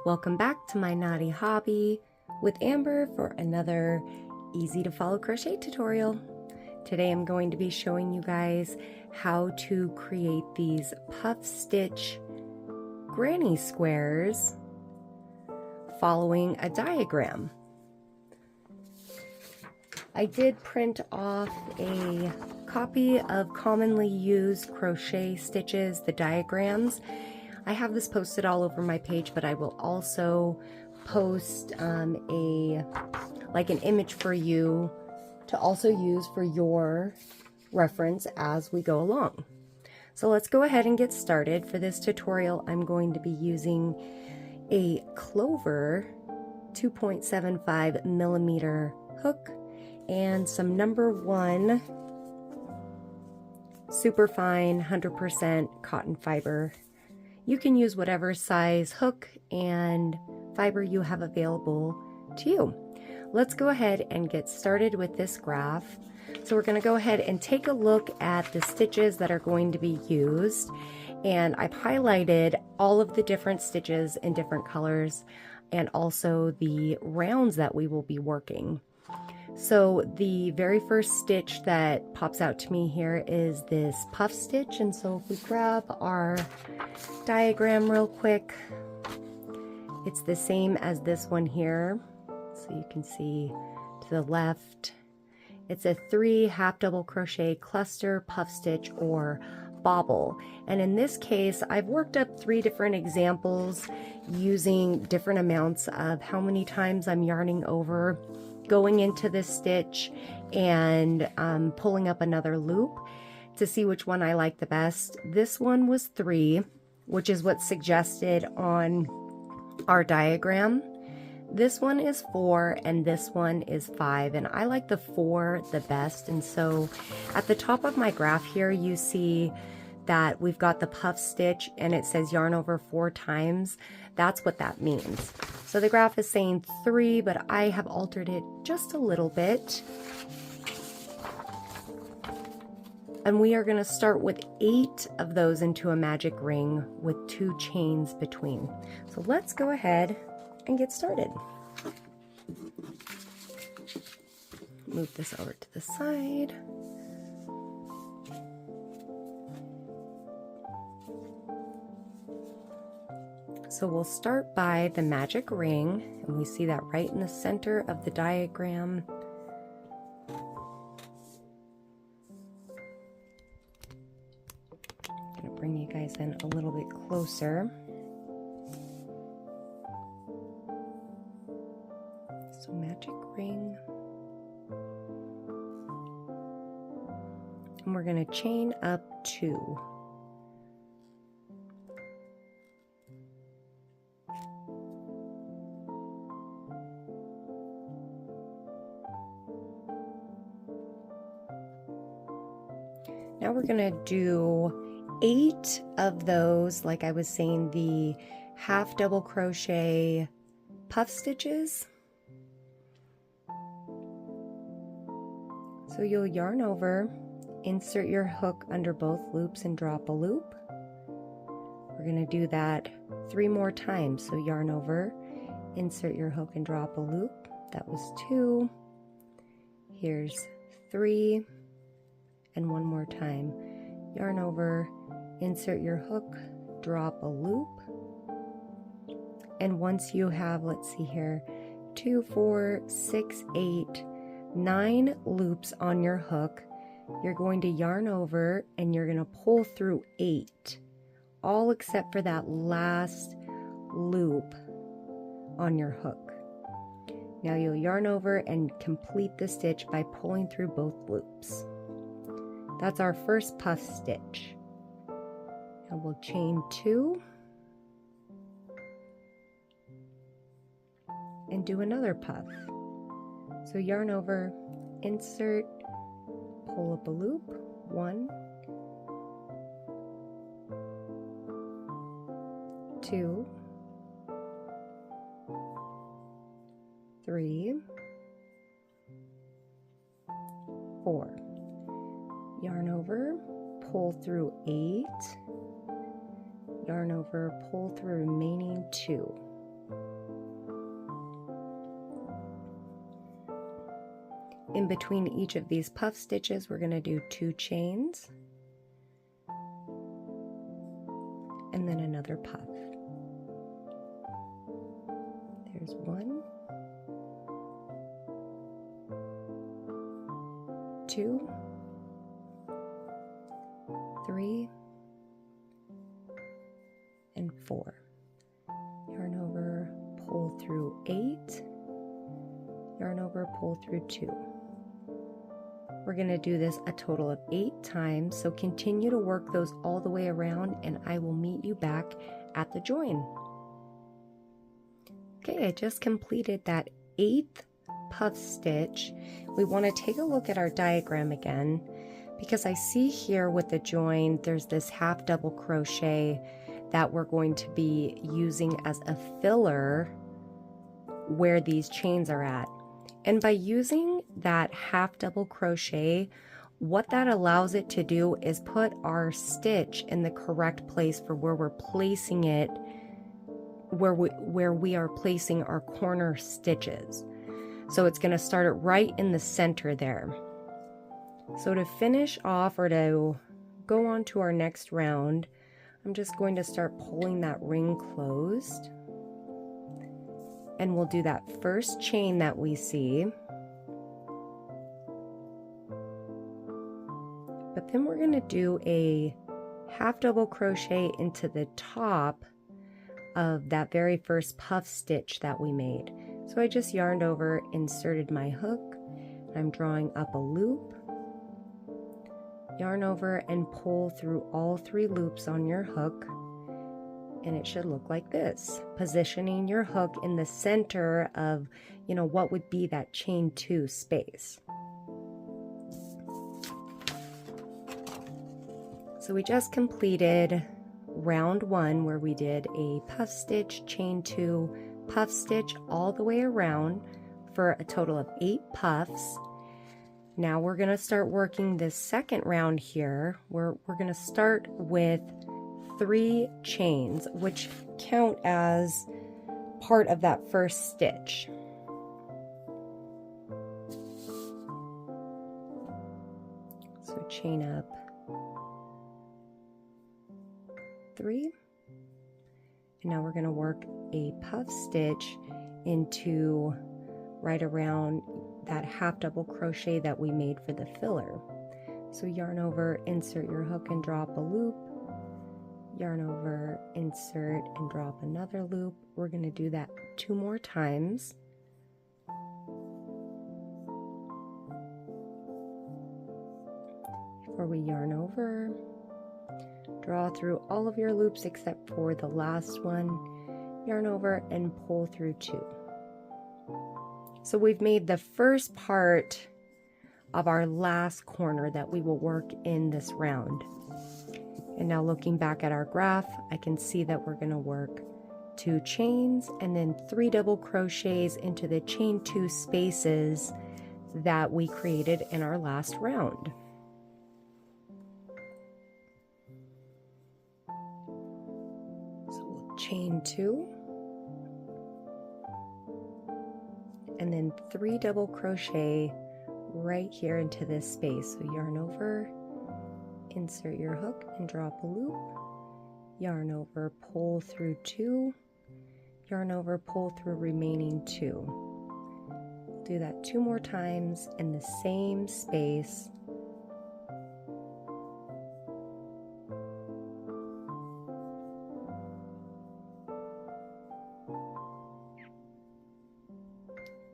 Welcome back to my naughty hobby with Amber for another easy to follow crochet tutorial. Today I'm going to be showing you guys how to create these puff stitch granny squares following a diagram. I did print off a copy of commonly used crochet stitches, the diagrams. I have this posted all over my page, but I will also post an image for you to also use for your reference as we go along. So let's go ahead and get started. For this tutorial, I'm going to be using a Clover 2.75 millimeter hook and some number 1 superfine 100% cotton fiber. You can use whatever size hook and fiber you have available to you. Let's go ahead and get started with this graph. So we're going to go ahead and take a look at the stitches that are going to be used. And I've highlighted all of the different stitches in different colors and also the rounds that we will be working. So the very first stitch that pops out to me here is this puff stitch, and so if we grab our diagram real quick, it's the same as this one here. So you can see to the left, it's a 3 half double crochet cluster puff stitch or bobble. And in this case, I've worked up 3 different examples using different amounts of how many times I'm yarning over, going into this stitch, and pulling up another loop to see which one I like the best. This one was 3, which is what's suggested on our diagram. This one is 4 and this one is 5, and I like the 4 the best. And so at the top of my graph here, you see that we've got the puff stitch and it says yarn over 4 times. That's what that means. So the graph is saying 3, but I have altered it just a little bit. And we are going to start with 8 of those into a magic ring with 2 chains between. So let's go ahead and get started. Move this over to the side. So we'll start by the magic ring, and we see that right in the center of the diagram. I'm going to bring you guys in a little bit closer. So magic ring. And we're going to chain up 2. Now we're going to do 8 of those, like I was saying, the half double crochet puff stitches. So you'll yarn over, insert your hook under both loops and drop a loop. We're going to do that 3 more times. So yarn over, insert your hook and drop a loop. That was 2. Here's 3. And 1 more time. Yarn over, insert your hook, drop a loop. And once you have, let's see here, 2, 4, 6, 8, 9 loops on your hook, you're going to yarn over and you're going to pull through 8, all except for that last loop on your hook. Now you'll yarn over and complete the stitch by pulling through both loops. That's our first puff stitch. Now we'll chain 2 and do another puff. So yarn over, insert, pull up a loop, 1, 2, 3, 4. Yarn over, pull through 8, yarn over, pull through remaining 2. In between each of these puff stitches, we're going to do 2 chains and then another puff. There's 1, 2, 3, and 4. Yarn over, pull through 8, yarn over, pull through 2. We're going to do this a total of 8 times, so continue to work those all the way around and I will meet you back at the join. Okay, I just completed that 8th puff stitch. We want to take a look at our diagram again because I see here with the join there's this half double crochet that we're going to be using as a filler where these chains are at. And by using that half double crochet, what that allows it to do is put our stitch in the correct place for where we're placing it, where we are placing our corner stitches. So it's going to start it right in the center there. So to finish off or to go on to our next round, I'm just going to start pulling that ring closed. And we'll do that first chain that we see. But then we're going to do a half double crochet into the top of that very first puff stitch that we made. So I just yarned over, inserted my hook. I'm drawing up a loop. Yarn over and pull through all 3 loops on your hook. And it should look like this, positioning your hook in the center of, what would be that chain 2 space. So we just completed round 1 where we did a puff stitch, chain 2, puff stitch all the way around for a total of 8 puffs. Now we're going to start working this second round here where we're going to start with 3 chains, which count as part of that first stitch. So chain up 3, and now we're going to work a puff stitch into right around that half double crochet that we made for the filler. So yarn over, insert your hook and drop a loop. Yarn over, insert, and drop another loop. We're going to do that 2 more times. Before we yarn over, draw through all of your loops except for the last one, yarn over, and pull through 2. So we've made the first part of our last corner that we will work in this round. And now looking back at our graph, I can see that we're going to work 2 chains and then 3 double crochets into the chain 2 spaces that we created in our last round. So we'll chain 2 and then 3 double crochet right here into this space. So yarn over, insert your hook and drop a loop, yarn over, pull through 2, yarn over, pull through remaining 2. Do that 2 more times in the same space.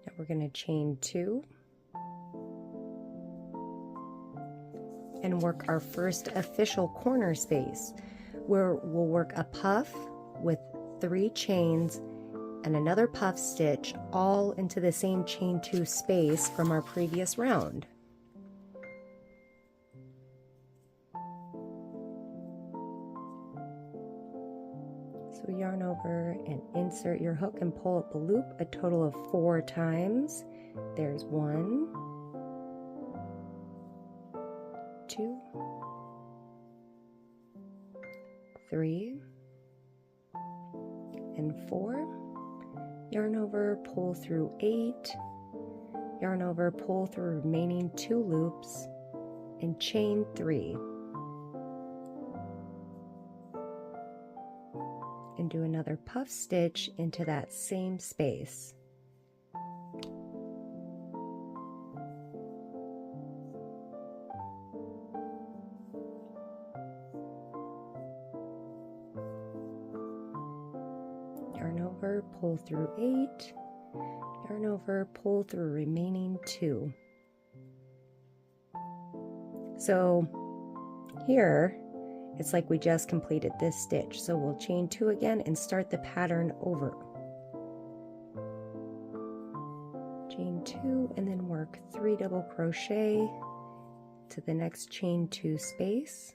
Now we're going to chain 2 and work our first official corner space, where we'll work a puff with 3 chains and another puff stitch all into the same chain 2 space from our previous round. So yarn over and insert your hook and pull up a loop a total of 4 times. There's 1, 2, 3, and 4. Yarn over, pull through 8, yarn over, pull through remaining 2 loops, and chain 3. And do another puff stitch into that same space. Yarn over, pull through 8, yarn over, pull through remaining 2. So here it's like we just completed this stitch, so we'll chain 2 again and start the pattern over. Chain 2 and then work 3 double crochet to the next chain 2 space.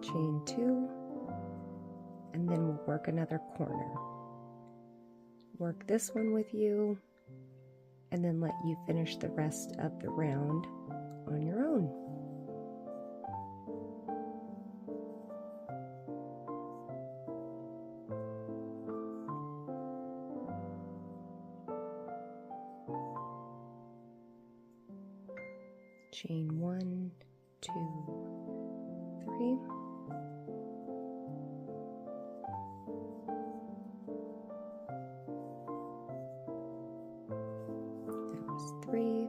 Chain 2, and then we'll work another corner. Work this one with you, and then let you finish the rest of the round on your own. Chain 1, 2, 3. That was 3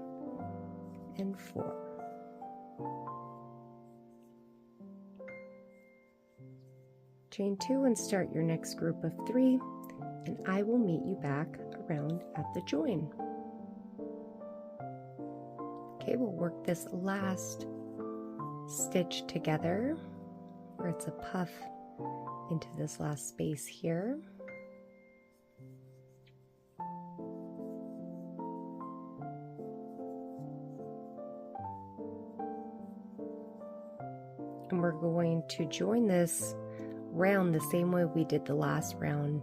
and 4. Chain 2 and start your next group of 3, and I will meet you back around at the join. Okay, we'll work this last stitch together where it's a puff into this last space here. And we're going to join this round the same way we did the last round,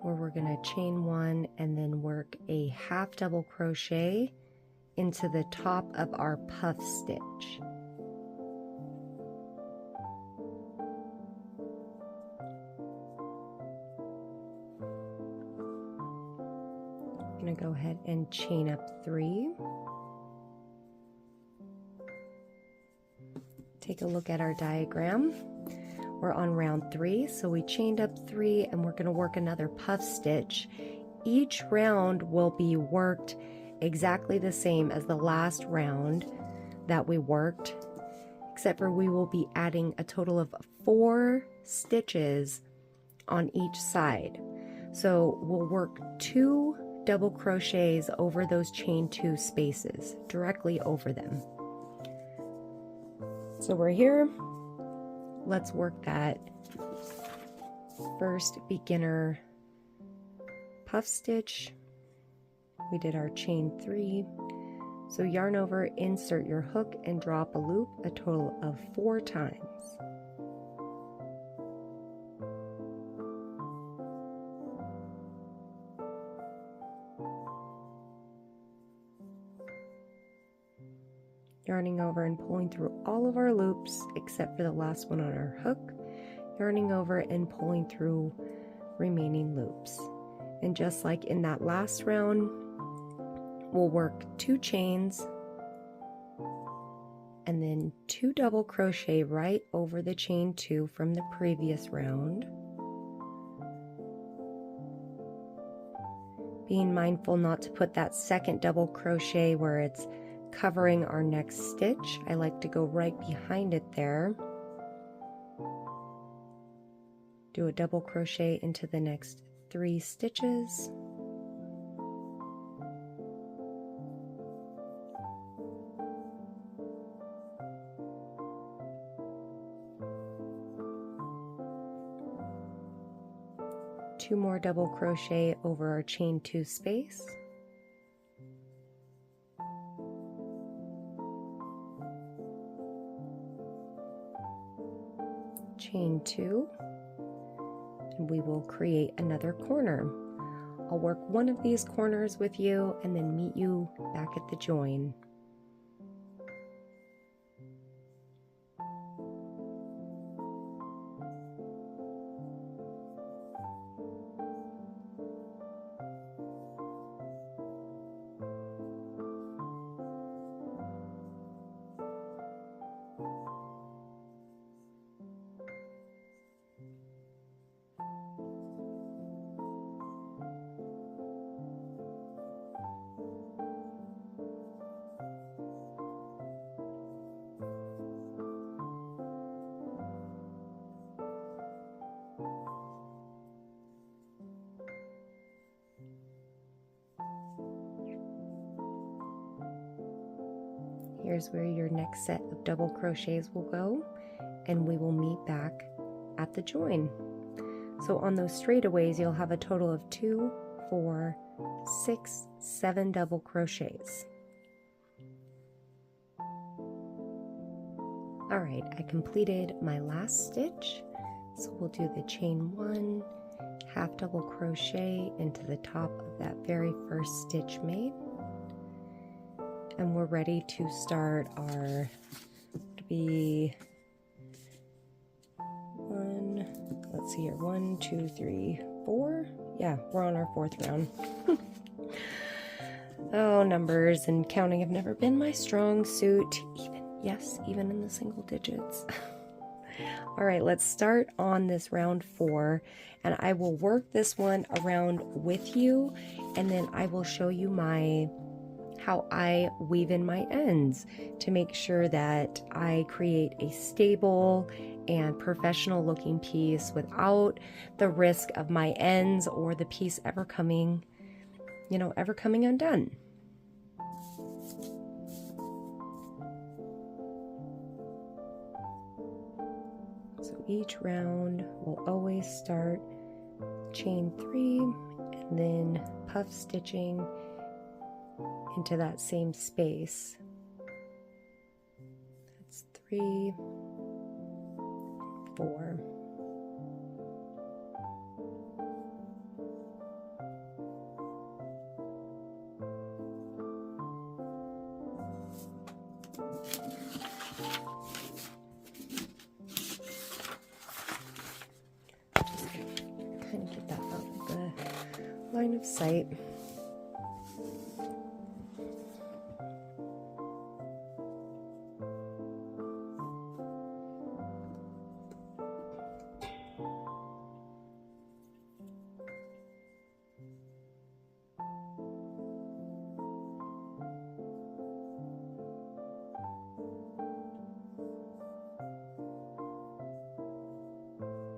where we're going to chain 1 and then work a half double crochet into the top of our puff stitch. I'm going to go ahead and chain up 3. Take a look at our diagram. We're on round 3, so we chained up 3 and we're going to work another puff stitch. Each round will be worked exactly the same as the last round that we worked, except for we will be adding a total of 4 stitches on each side. So we'll work 2 double crochets over those chain 2 spaces, directly over them. So we're here. Let's work that first beginner puff stitch. We did our chain 3. So yarn over, insert your hook, and drop a loop a total of 4 times. Yarning over and pulling through all of our loops except for the last one on our hook, yarning over and pulling through remaining loops. And just like in that last round, we'll work 2 chains and then 2 double crochet right over the chain 2 from the previous round. Being mindful not to put that second double crochet where it's covering our next stitch. I like to go right behind it there. Do a double crochet into the next 3 stitches. Two more double crochet over our chain 2 space. Chain 2, and we will create another corner. I'll work one of these corners with you and then meet you back at the join. here's where your next set of double crochets will go, and we will meet back at the join. So on those straightaways, you'll have a total of 2, 4, 6, 7 double crochets. All right, I completed my last stitch, so we'll do the chain 1, half double crochet into the top of that very first stitch made, and we're ready to start our, let's see here, 1, 2, 3, 4. Yeah, we're on our 4th round. Oh, numbers and counting have never been my strong suit, even in the single digits. All right, let's start on this round 4, and I will work this one around with you, and then I will show you how I weave in my ends to make sure that I create a stable and professional looking piece without the risk of my ends or the piece ever coming undone. So each round will always start chain 3 and then puff stitching into that same space. That's 3, 4. Just kind of get that out of the line of sight.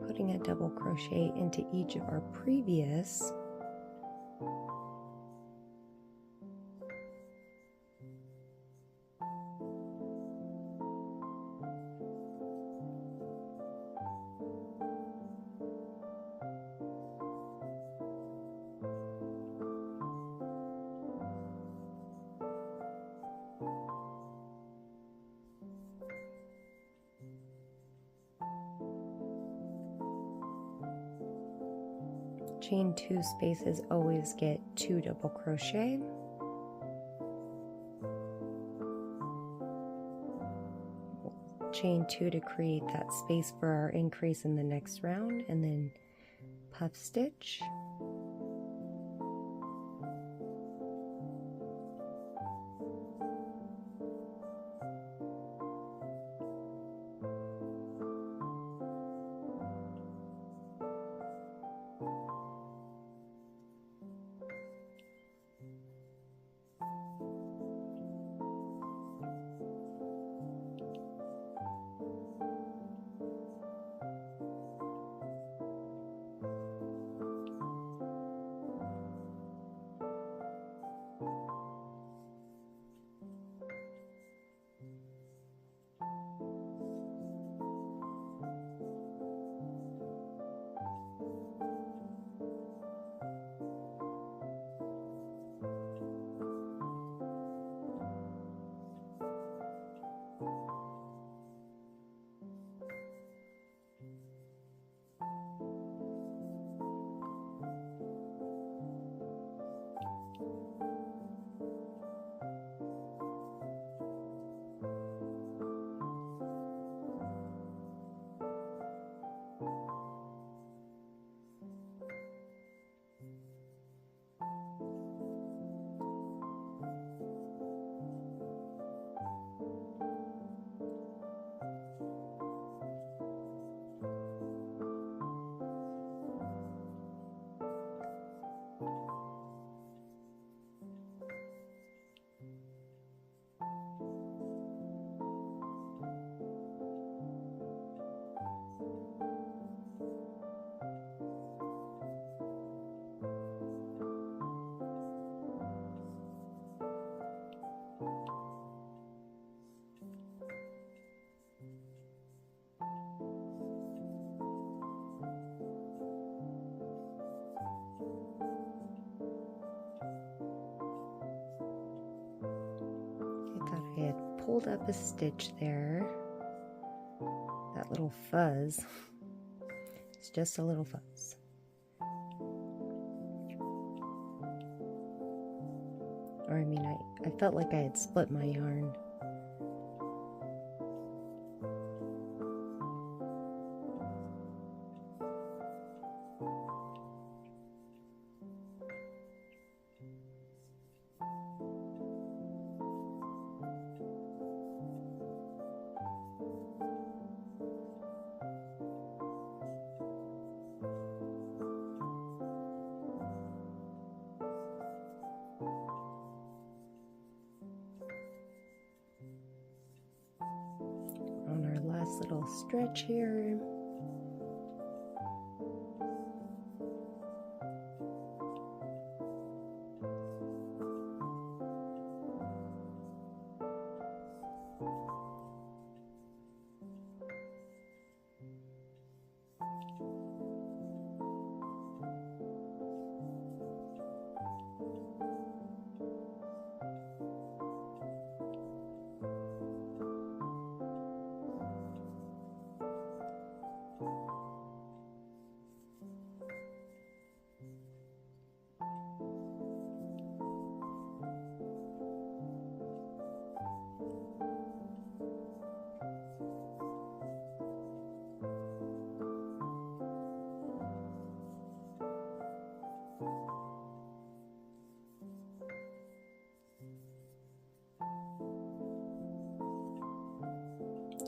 Putting a double crochet into each of our previous chain 2 spaces, always get 2 double crochet. Chain 2 to create that space for our increase in the next round, and then puff stitch. I had pulled up a stitch there. That little fuzz. It's just a little fuzz. Or I mean, I felt like I had split my yarn. On our last little stretch here.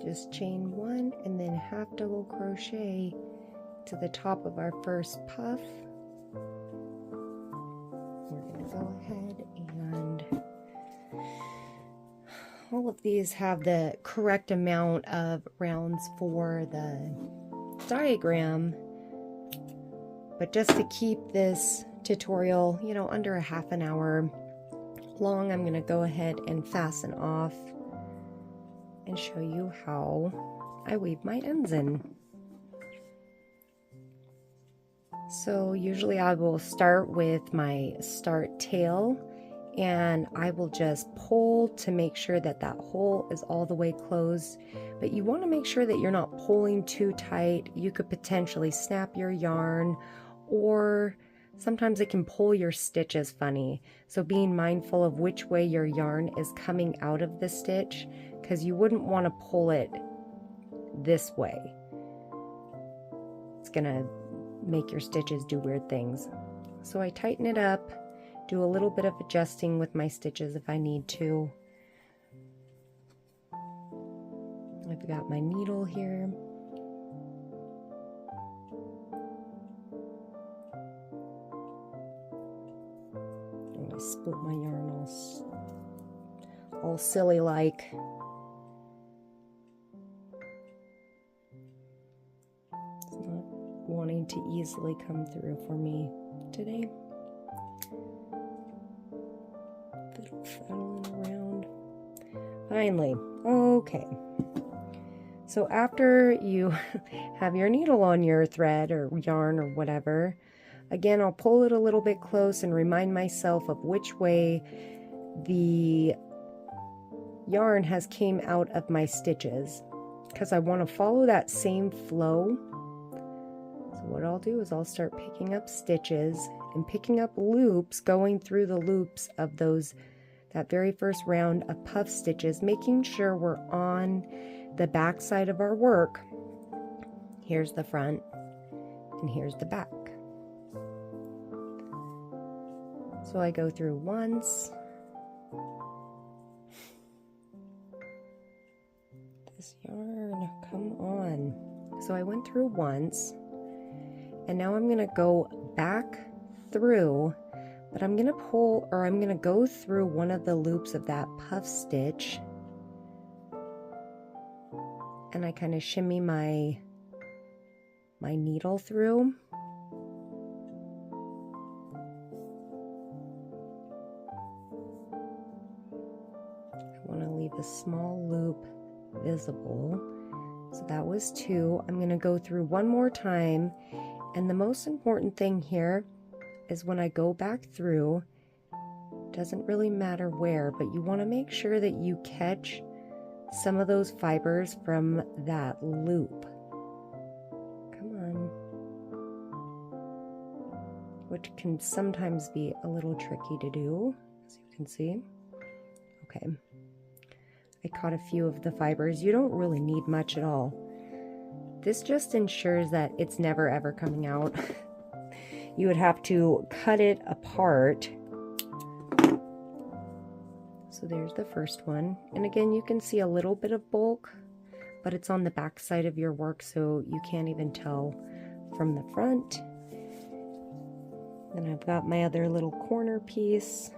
Just chain one and then half double crochet to the top of our first puff. We're going to go ahead and all of these have the correct amount of rounds for the diagram, but just to keep this tutorial, you know, under a half an hour long, I'm going to go ahead and fasten off and show you how I weave my ends in. So usually I will start with my start tail, and I will just pull to make sure that that hole is all the way closed, but you want to make sure that you're not pulling too tight. You could potentially snap your yarn, or sometimes it can pull your stitches funny. So being mindful of which way your yarn is coming out of the stitch, because you wouldn't want to pull it this way. It's gonna make your stitches do weird things. So I tighten it up, do a little bit of adjusting with my stitches if I need to. I've got my needle here. And I split my yarn all silly like. Wanting to easily come through for me today. Fiddling around. Finally, okay. So after you have your needle on your thread or yarn or whatever, again, I'll pull it a little bit close and remind myself of which way the yarn has came out of my stitches, because I want to follow that same flow. So what I'll do is I'll start picking up stitches and picking up loops, going through the loops of that very first round of puff stitches, making sure we're on the back side of our work. Here's the front and here's the back. So I go through once. This yarn, come on. So I went through once. And now I'm going to go back through, but I'm going to pull, or I'm going to go through one of the loops of that puff stitch, and I kind of shimmy my needle through. I want to leave a small loop visible. So that was 2. I'm going to go through one more time. And the most important thing here is when I go back through, Doesn't really matter where, but you want to make sure that you catch some of those fibers from that loop. Come on. Which can sometimes be a little tricky to do, as you can see. Okay. I caught a few of the fibers. You don't really need much at all. This just ensures that it's never ever coming out. You would have to cut it apart. So there's the first one. And again, you can see a little bit of bulk, but it's on the back side of your work, so you can't even tell from the front. Then I've got my other little corner piece.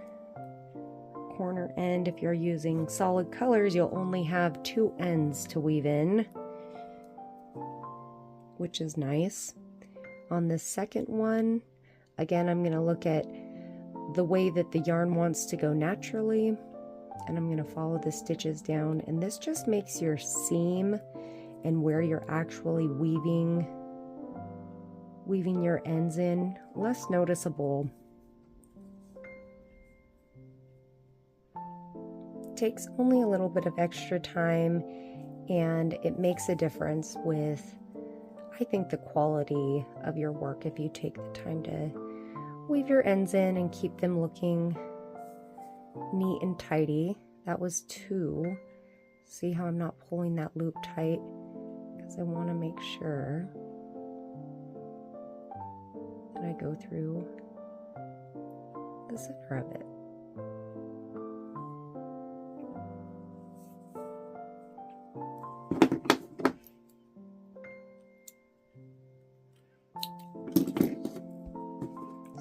Corner end. If you're using solid colors, you'll only have 2 ends to weave in, which is nice. On the second one, again, I'm going to look at the way that the yarn wants to go naturally, and I'm going to follow the stitches down, and this just makes your seam and where you're actually weaving your ends in less noticeable. Takes only a little bit of extra time, and it makes a difference with, I think, the quality of your work if you take the time to weave your ends in and keep them looking neat and tidy. That was 2. See how I'm not pulling that loop tight, because I want to make sure that I go through the center of it.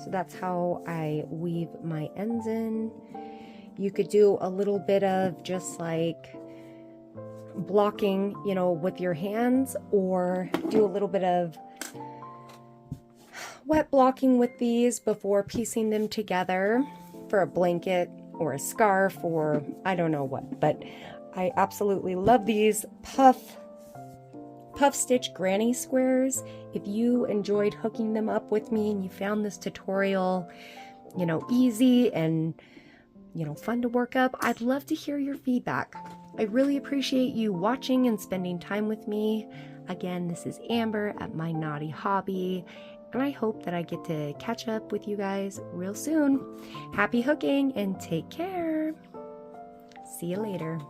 So that's how I weave my ends in. You could do a little bit of just like blocking, you know, with your hands, or do a little bit of wet blocking with these before piecing them together for a blanket or a scarf or I don't know what. But I absolutely love these puff stitch granny squares. If you enjoyed hooking them up with me and you found this tutorial, you know, easy and, you know, fun to work up, I'd love to hear your feedback. I really appreciate you watching and spending time with me. Again, this is Amber at My Naughty Hobby, and I hope that I get to catch up with you guys real soon. Happy hooking and take care. See you later.